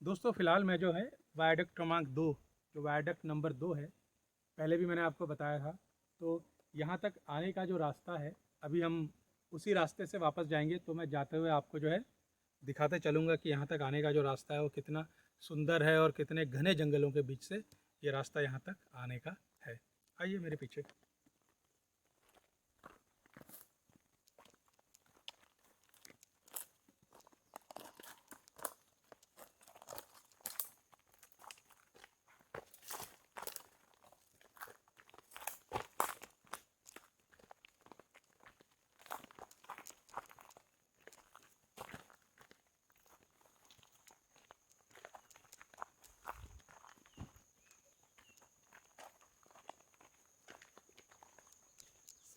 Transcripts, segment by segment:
दोस्तों फ़िलहाल मैं जो है वायडक्ट क्रमांक 2 जो वायडक्ट नंबर 2 है, पहले भी मैंने आपको बताया था। तो यहाँ तक आने का जो रास्ता है, अभी हम उसी रास्ते से वापस जाएंगे। तो मैं जाते हुए आपको जो है दिखाते चलूँगा कि यहाँ तक आने का जो रास्ता है वो कितना सुंदर है और कितने घने जंगलों के बीच से ये रास्ता यहाँ तक आने का है। आइए मेरे पीछे।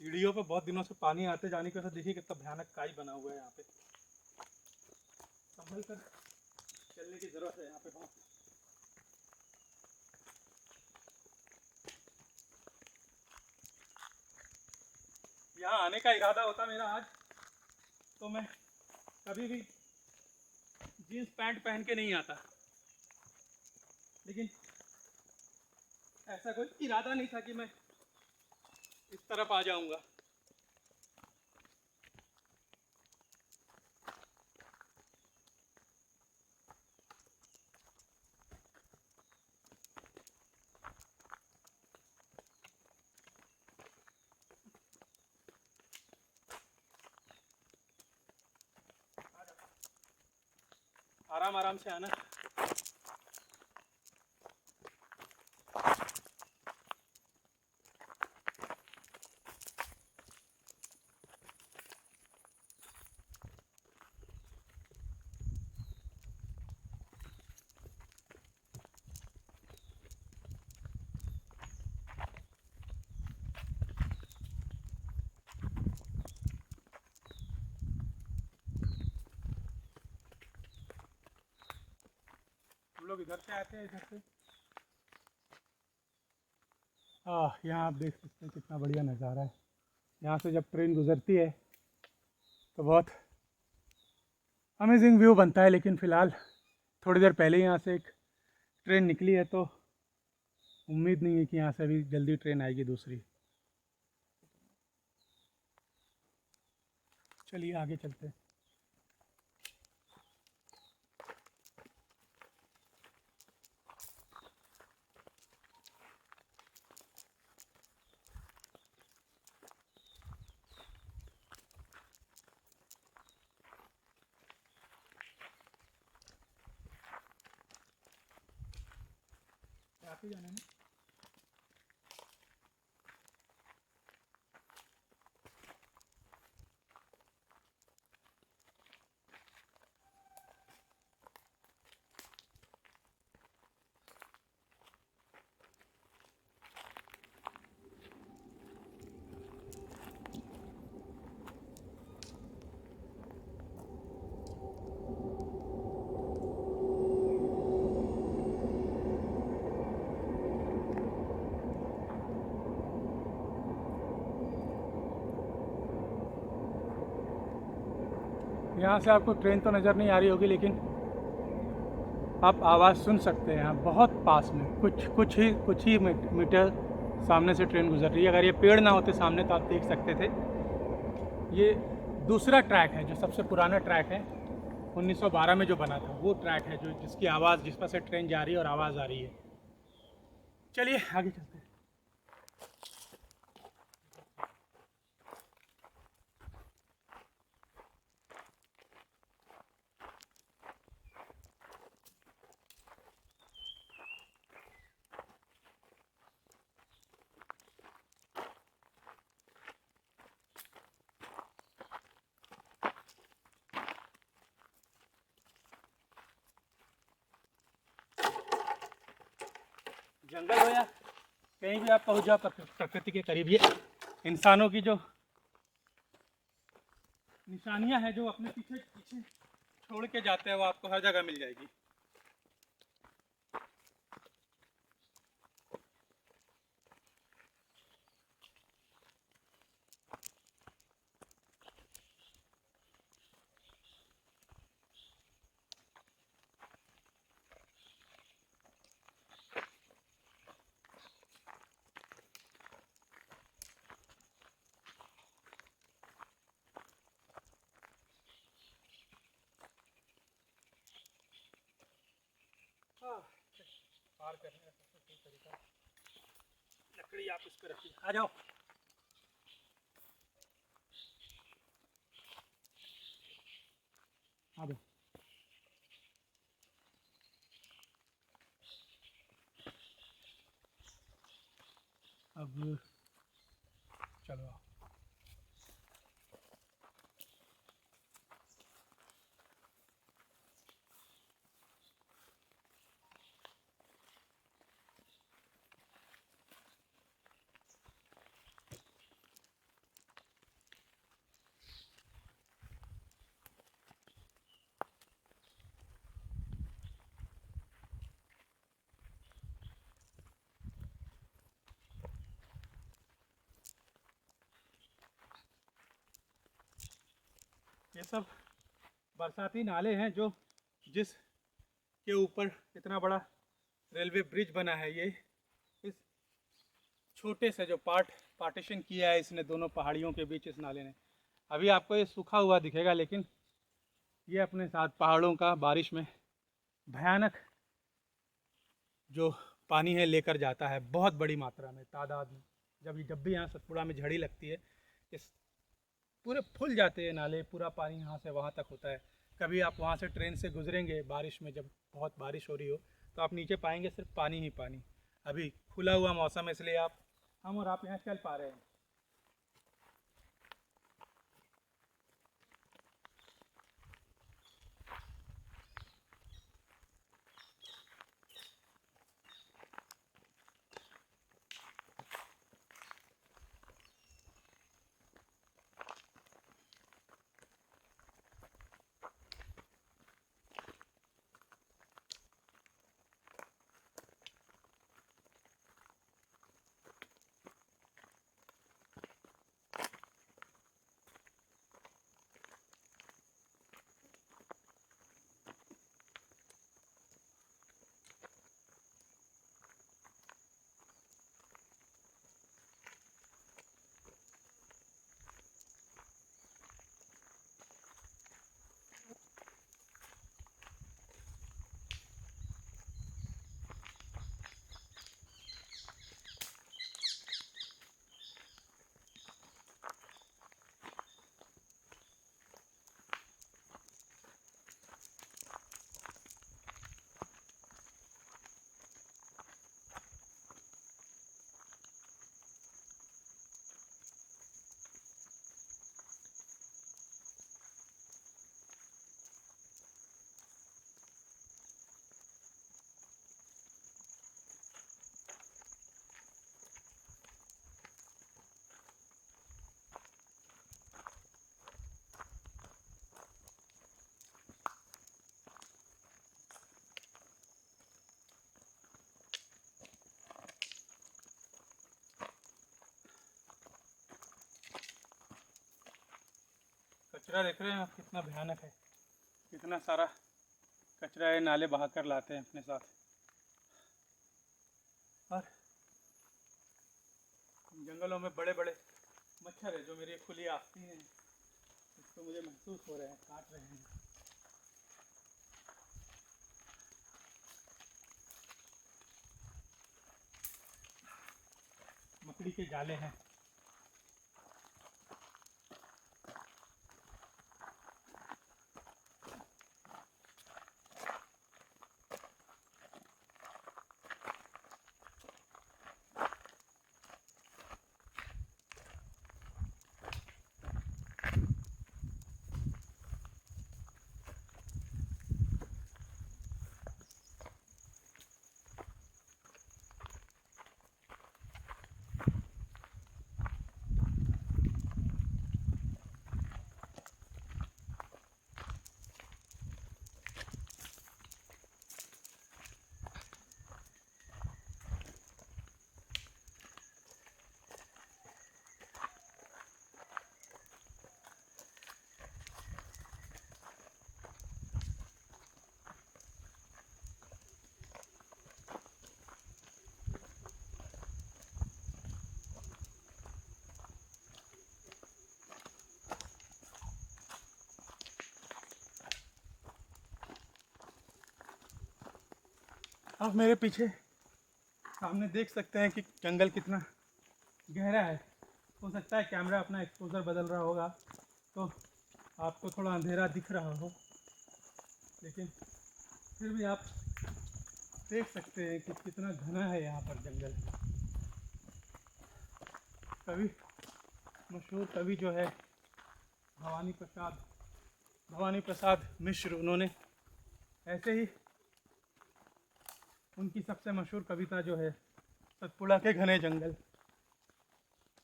सीढ़ियों पे बहुत दिनों से पानी आते जाने की वजह से देखिए कितना भयानक काई बना हुआ है यहाँ पे। संभल कर चलने की ज़रूरत है यहाँ पे बहुत। यहाँ आने का इरादा होता मेरा आज, तो मैं कभी भी जीन्स पैंट पहन के नहीं आता, लेकिन ऐसा कोई इरादा नहीं था कि मैं इस तरफ आ जाऊंगा। आराम आराम से आना। हम लोग इधर से आते हैं, इधर से। यहाँ आप देख सकते हैं कितना बढ़िया नज़ारा है। यहाँ से जब ट्रेन गुजरती है तो बहुत अमेजिंग व्यू बनता है। लेकिन फ़िलहाल थोड़ी देर पहले यहाँ से एक ट्रेन निकली है, तो उम्मीद नहीं है कि यहाँ से अभी जल्दी ट्रेन आएगी दूसरी। चलिए आगे चलते हैं। आगे जाना है ना? यहाँ से आपको ट्रेन तो नज़र नहीं आ रही होगी, लेकिन आप आवाज़ सुन सकते हैं। यहाँ बहुत पास में कुछ ही मीटर सामने से ट्रेन गुजर रही है। अगर ये पेड़ ना होते सामने तो आप देख सकते थे। ये दूसरा ट्रैक है, जो सबसे पुराना ट्रैक है, 1912 में जो बना था वो ट्रैक है, जो जिसकी आवाज़, जिस पर से ट्रेन जा रही है और आवाज़ आ रही है। चलिए आगे चलते हैं। जंगल हो या कहीं भी आप पहुंच जाओ, प्रकृति के करीब, ये इंसानों की जो निशानियां हैं, जो अपने पीछे पीछे छोड़ के जाते हैं, वो आपको हर जगह मिल जाएगी। पार करने का सबसे सही तरीका, लकड़ी आप इस पर रखिए। आ जाओ। आ जाओ। अब चलो आओ। ये सब बरसाती नाले हैं जो जिस के ऊपर इतना बड़ा रेलवे ब्रिज बना है। ये इस छोटे से जो पार्टीशन किया है इसने दोनों पहाड़ियों के बीच, इस नाले ने। अभी आपको ये सूखा हुआ दिखेगा, लेकिन ये अपने साथ पहाड़ों का बारिश में भयानक जो पानी है लेकर जाता है, बहुत बड़ी मात्रा में, तादाद में। जब भी यहाँ सतपुड़ा में झड़ी लगती है, इस पूरे फुल जाते हैं नाले, पूरा पानी यहाँ से वहाँ तक होता है। कभी आप वहाँ से ट्रेन से गुजरेंगे बारिश में, जब बहुत बारिश हो रही हो, तो आप नीचे पाएंगे सिर्फ पानी ही पानी। अभी खुला हुआ मौसम है, इसलिए हम और आप यहाँ चल पा रहे हैं। कचरा देख रहे हैं आप, कितना भयानक है। कितना सारा कचरा ये नाले बहा कर लाते हैं अपने साथ। और जंगलों में बड़े बड़े मच्छर है जो मेरी खुली आस्तीन है, इसको मुझे महसूस हो रहे हैं, काट रहे हैं। मकड़ी के जाले हैं। अब मेरे पीछे सामने देख सकते हैं कि जंगल कितना गहरा है। हो सकता है कैमरा अपना एक्सपोजर बदल रहा होगा तो आपको थोड़ा अंधेरा दिख रहा हो, लेकिन फिर भी आप देख सकते हैं कि कितना घना है यहाँ पर जंगल। कवि, मशहूर कवि जो है भवानी प्रसाद मिश्र, उन्होंने ऐसे ही उनकी सबसे मशहूर कविता जो है सतपुड़ा के घने जंगल,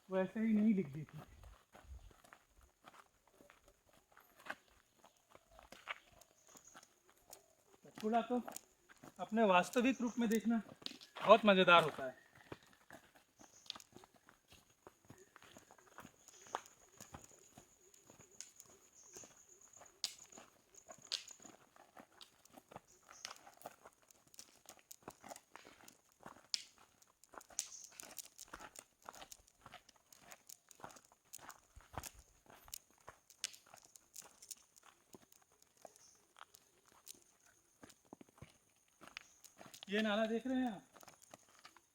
वो ऐसे ही नहीं लिख दी थी। सतपुड़ा तो अपने वास्तविक रूप में देखना बहुत मज़ेदार होता है। ये नाला देख रहे हैं आप,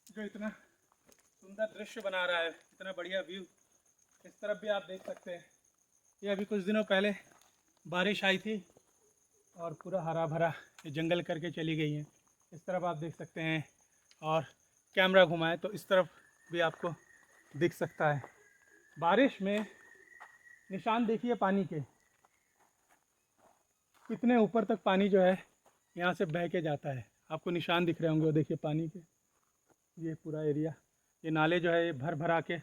जो इतना सुंदर दृश्य बना रहा है, इतना बढ़िया व्यू। इस तरफ भी आप देख सकते हैं, ये अभी कुछ दिनों पहले बारिश आई थी और पूरा हरा भरा ये जंगल करके चली गई है। इस तरफ आप देख सकते हैं, और कैमरा घुमाएं तो इस तरफ भी आपको दिख सकता है। बारिश में निशान देखिए पानी के, कितने ऊपर तक पानी जो है यहाँ से बह के जाता है। आपको निशान दिख रहे होंगे, वो देखिए पानी के, ये पूरा एरिया, ये नाले जो है ये भर भरा के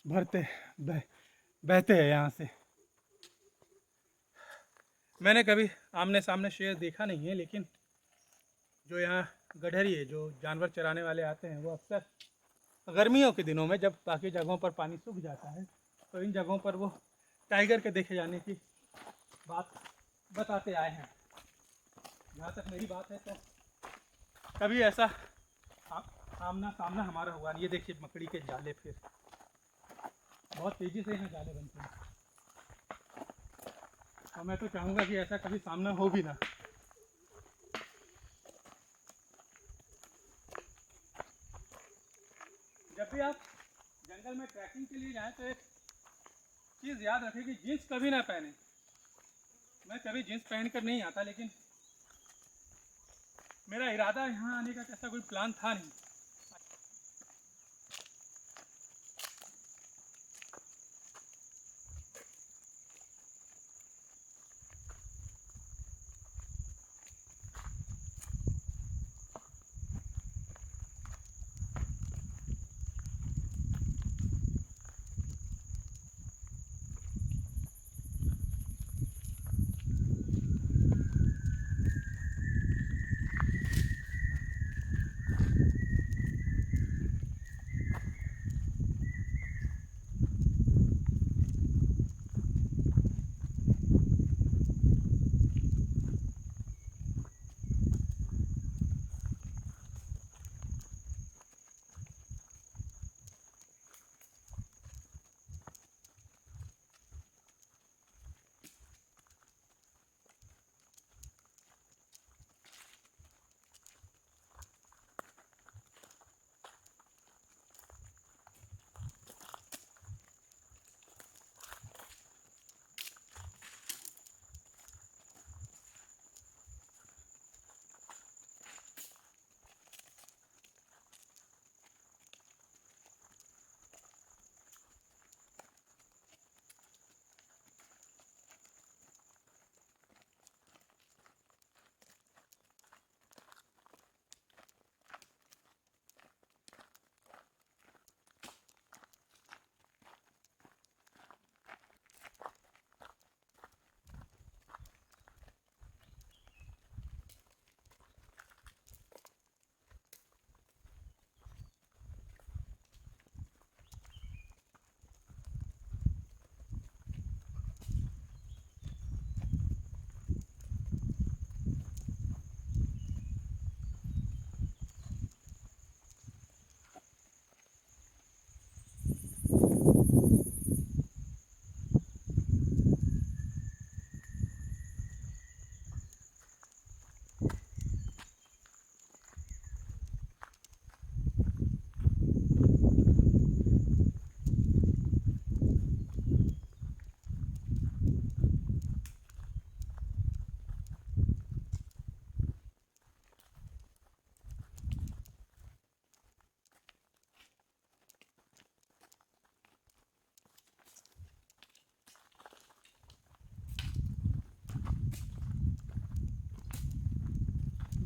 बहते हैं यहाँ से। मैंने कभी आमने सामने शेर देखा नहीं है, लेकिन जो यहाँ गडरी है, जो जानवर चराने वाले आते हैं, वो अक्सर गर्मियों के दिनों में जब बाकी जगहों पर पानी सूख जाता है तो इन जगहों पर वो टाइगर के देखे जाने की बात बताते आए हैं। जहाँ तक मेरी बात है तो कभी ऐसा आमना सामना हमारा हुआ नहीं। ये देखिए मकड़ी के जाले, फिर बहुत तेज़ी से यहाँ जाले बनते हैं, और मैं तो चाहूँगा कि ऐसा कभी सामना हो भी ना। जब भी आप जंगल में ट्रैकिंग के लिए जाएं तो एक चीज़ याद रखें कि जीन्स कभी ना पहने। मैं कभी जीन्स पहन कर नहीं आता, लेकिन मेरा इरादा यहाँ आने का ऐसा कोई प्लान था नहीं।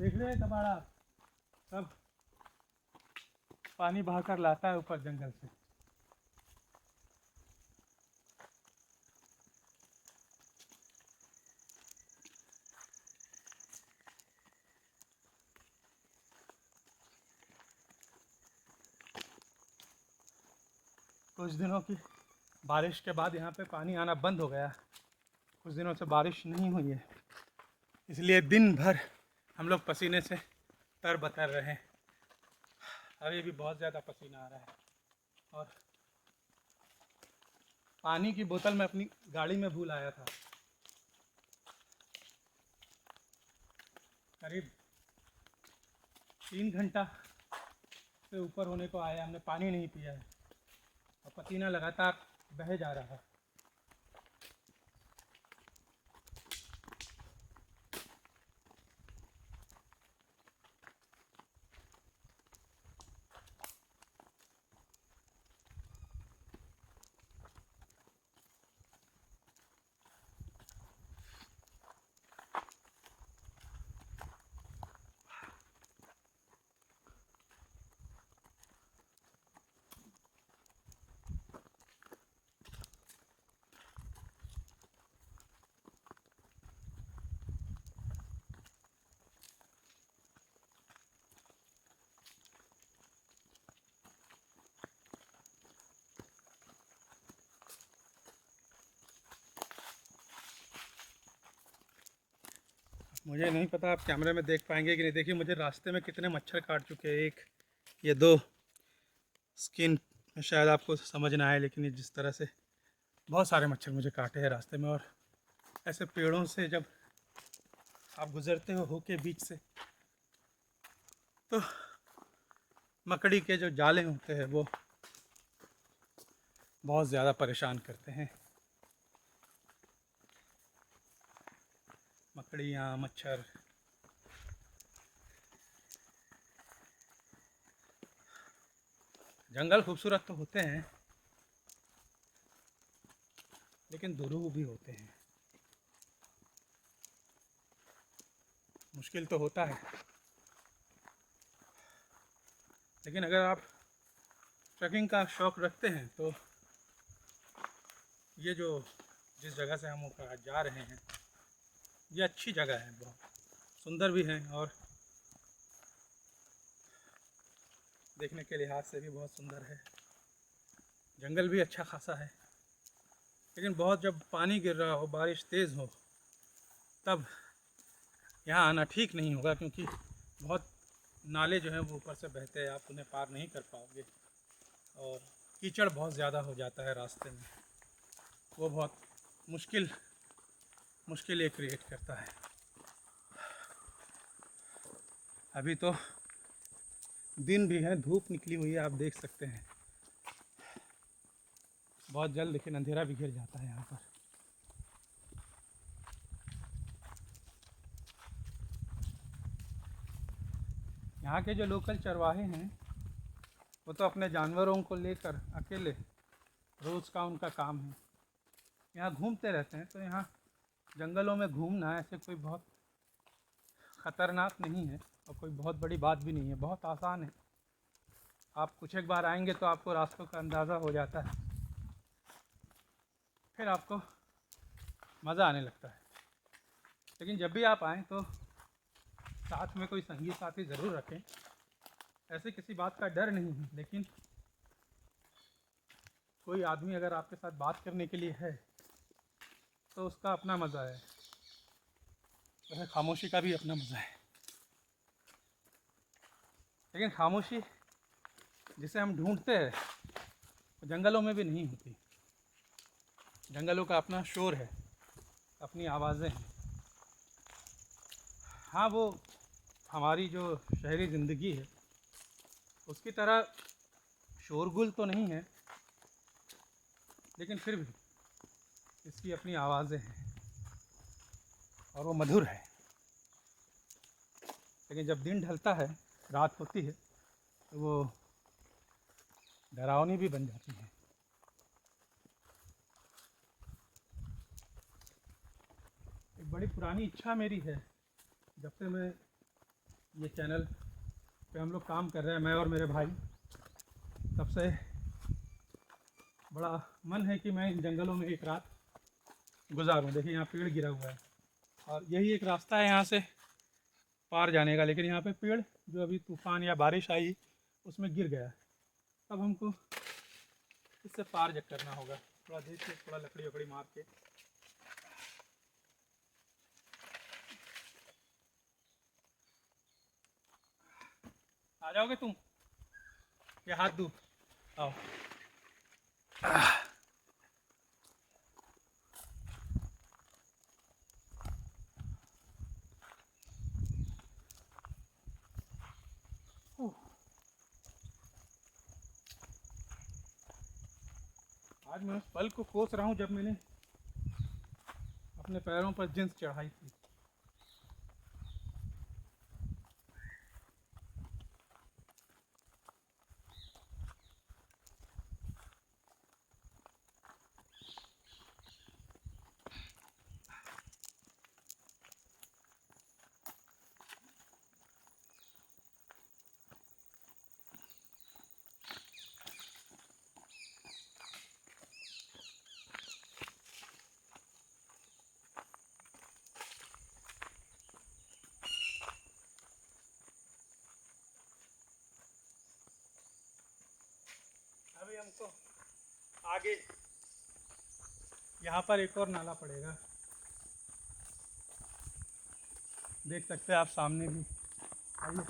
देख रहे हैं कबाड़ा सब पानी बहाकर लाता है ऊपर जंगल से। कुछ दिनों की बारिश के बाद यहाँ पे पानी आना बंद हो गया। कुछ दिनों से बारिश नहीं हुई है, इसलिए दिन भर हम लोग पसीने से तरबतर रहे हैं। अभी भी बहुत ज़्यादा पसीना आ रहा है और पानी की बोतल मैं अपनी गाड़ी में भूल आया था। करीब 3 घंटा से ऊपर होने को आया, हमने पानी नहीं पिया है और पसीना लगातार बह जा रहा है। मुझे नहीं पता आप कैमरे में देख पाएंगे कि नहीं। देखिए मुझे रास्ते में कितने मच्छर काट चुके हैं। एक ये दो स्किन शायद आपको समझ ना आए, लेकिन ये जिस तरह से बहुत सारे मच्छर मुझे काटे हैं रास्ते में। और ऐसे पेड़ों से जब आप गुज़रते हो के बीच से, तो मकड़ी के जो जाले होते हैं वो बहुत ज़्यादा परेशान करते हैं। मकड़ियाँ, मच्छर, जंगल खूबसूरत तो होते हैं लेकिन दुरूह भी होते हैं। मुश्किल तो होता है, लेकिन अगर आप ट्रैकिंग का शौक़ रखते हैं तो ये जो जिस जगह से हम आज जा रहे हैं ये अच्छी जगह है, बहुत सुंदर भी है और देखने के लिहाज से भी बहुत सुंदर है। जंगल भी अच्छा खासा है, लेकिन बहुत जब पानी गिर रहा हो, बारिश तेज़ हो, तब यहाँ आना ठीक नहीं होगा, क्योंकि बहुत नाले जो हैं वो ऊपर से बहते हैं, आप उन्हें पार नहीं कर पाओगे और कीचड़ बहुत ज़्यादा हो जाता है रास्ते में। वो बहुत मुश्किल क्रिएट करता है। अभी तो दिन भी है, धूप निकली हुई है, आप देख सकते हैं। बहुत जल्द लेकिन अंधेरा भी घिर जाता है यहाँ पर। यहाँ के जो लोकल चरवाहे हैं वो तो अपने जानवरों को लेकर अकेले रोज़ का उनका काम है, यहाँ घूमते रहते हैं। तो यहाँ जंगलों में घूमना ऐसे कोई बहुत ख़तरनाक नहीं है और कोई बहुत बड़ी बात भी नहीं है, बहुत आसान है। आप कुछ एक बार आएंगे तो आपको रास्तों का अंदाज़ा हो जाता है, फिर आपको मज़ा आने लगता है। लेकिन जब भी आप आएँ तो साथ में कोई संगी साथी ज़रूर रखें। ऐसे किसी बात का डर नहीं है, लेकिन कोई आदमी अगर आपके साथ बात करने के लिए है तो उसका अपना मज़ा है, वैसे खामोशी का भी अपना मज़ा है। लेकिन खामोशी जिसे हम ढूंढते हैं वो जंगलों में भी नहीं होती। जंगलों का अपना शोर है, अपनी आवाज़ें हैं। हाँ, वो हमारी जो शहरी ज़िंदगी है उसकी तरह शोरगुल तो नहीं है, लेकिन फिर भी इसकी अपनी आवाज़ें हैं और वो मधुर है। लेकिन जब दिन ढलता है, रात होती है, तो वो डरावनी भी बन जाती है। एक बड़ी पुरानी इच्छा मेरी है, जब से मैं ये चैनल पे हम लोग काम कर रहे हैं, मैं और मेरे भाई। तब से बड़ा मन है कि मैं इन जंगलों में एक रात गुजारूं। देखिए यहाँ पेड़ गिरा हुआ है और यही एक रास्ता है यहाँ से पार जाने का, लेकिन यहाँ पे पेड़ जो अभी तूफान या बारिश आई उसमें गिर गया। अब हमको इससे पार जग करना होगा। थोड़ा देख के, थोड़ा लकड़ी वकड़ी मार के। आ जाओगे तुम या हाथ दूँ? आओ। आज मैं उस पल को कोस रहा हूँ जब मैंने अपने पैरों पर जींस चढ़ाई थी। अभी हमको आगे यहाँ पर एक और नाला पड़ेगा, देख सकते हैं आप सामने भी। आइए,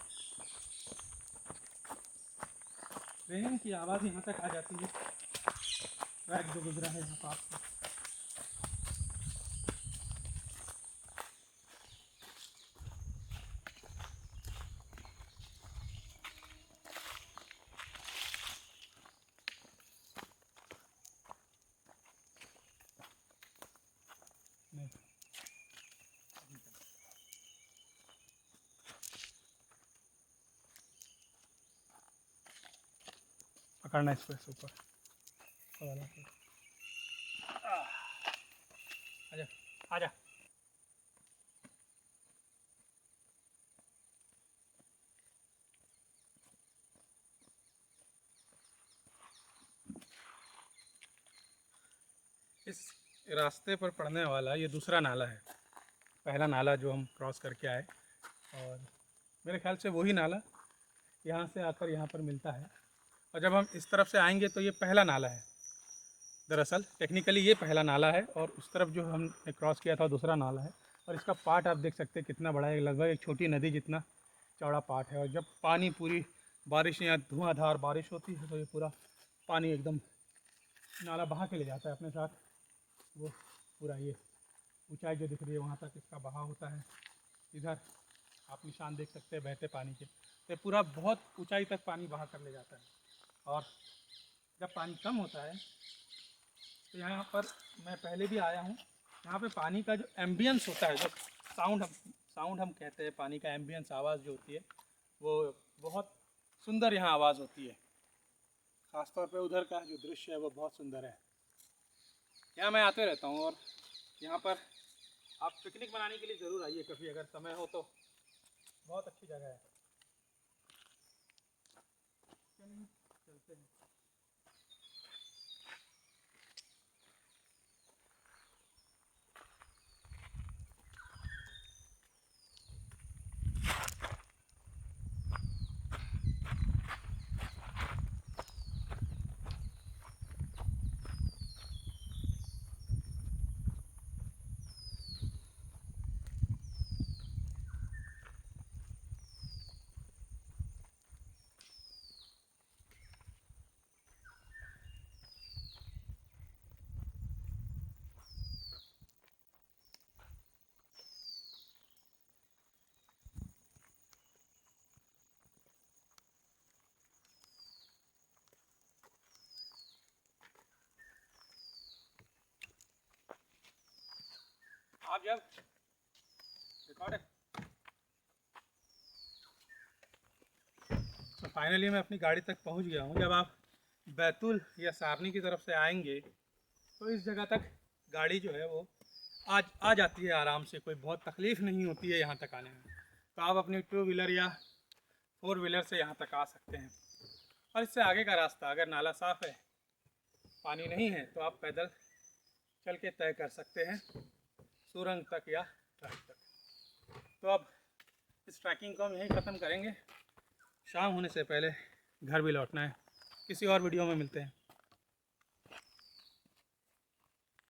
ट्रेन की आवाज़ यहाँ तक आ जाती है। ट्रैक जो गुजरा है यहाँ पास से। पकड़ना इसको ऐसे ऊपर। आजा आजा। इस रास्ते पर पड़ने वाला ये दूसरा नाला है। पहला नाला जो हम क्रॉस करके आए, और मेरे ख्याल से वही नाला यहाँ से आकर यहाँ पर मिलता है। और जब हम इस तरफ से आएंगे तो ये पहला नाला है। दरअसल टेक्निकली ये पहला नाला है, और उस तरफ जो हमने क्रॉस किया था दूसरा नाला है। और इसका पार्ट आप देख सकते हैं कितना बड़ा है, लगभग एक छोटी नदी जितना चौड़ा पार्ट है। और जब पानी पूरी बारिश या धुआंधार बारिश होती है तो ये पूरा पानी एकदम नाला बहा के ले जाता है अपने साथ। वो पूरा ये ऊंचाई जो दिख रही है वहाँ तक इसका बहाव होता है। इधर आप निशान देख सकते हैं बहते पानी के। तो पूरा बहुत ऊंचाई तक पानी बहा कर ले जाता है। और जब पानी कम होता है तो यहाँ पर मैं पहले भी आया हूँ, यहाँ पे पानी का जो एम्बियंस होता है, जो साउंड हम कहते हैं, पानी का एम्बियंस, आवाज़ जो होती है वो बहुत सुंदर यहाँ आवाज़ होती है। ख़ासतौर पे उधर का जो दृश्य है वो बहुत सुंदर है। यहाँ मैं आते रहता हूँ, और यहाँ पर आप पिकनिक मनाने के लिए ज़रूर आइए कभी, अगर समय हो तो। बहुत अच्छी जगह है। चलते हैं। आप जब रिकॉर्ड है तो फाइनली मैं अपनी गाड़ी तक पहुंच गया हूं। जब आप बैतूल या सारनी की तरफ से आएंगे तो इस जगह तक गाड़ी जो है वो आ जाती है आराम से, कोई बहुत तकलीफ़ नहीं होती है यहाँ तक आने में। तो आप अपनी 2 व्हीलर या 4 व्हीलर से यहाँ तक आ सकते हैं। और इससे आगे का रास्ता, अगर नाला साफ़ है, पानी नहीं है, तो आप पैदल चल के तय कर सकते हैं सुरंग तक या ट्रैक तक। तो अब इस ट्रैकिंग को हम यहीं ख़त्म करेंगे। शाम होने से पहले घर भी लौटना है। किसी और वीडियो में मिलते हैं।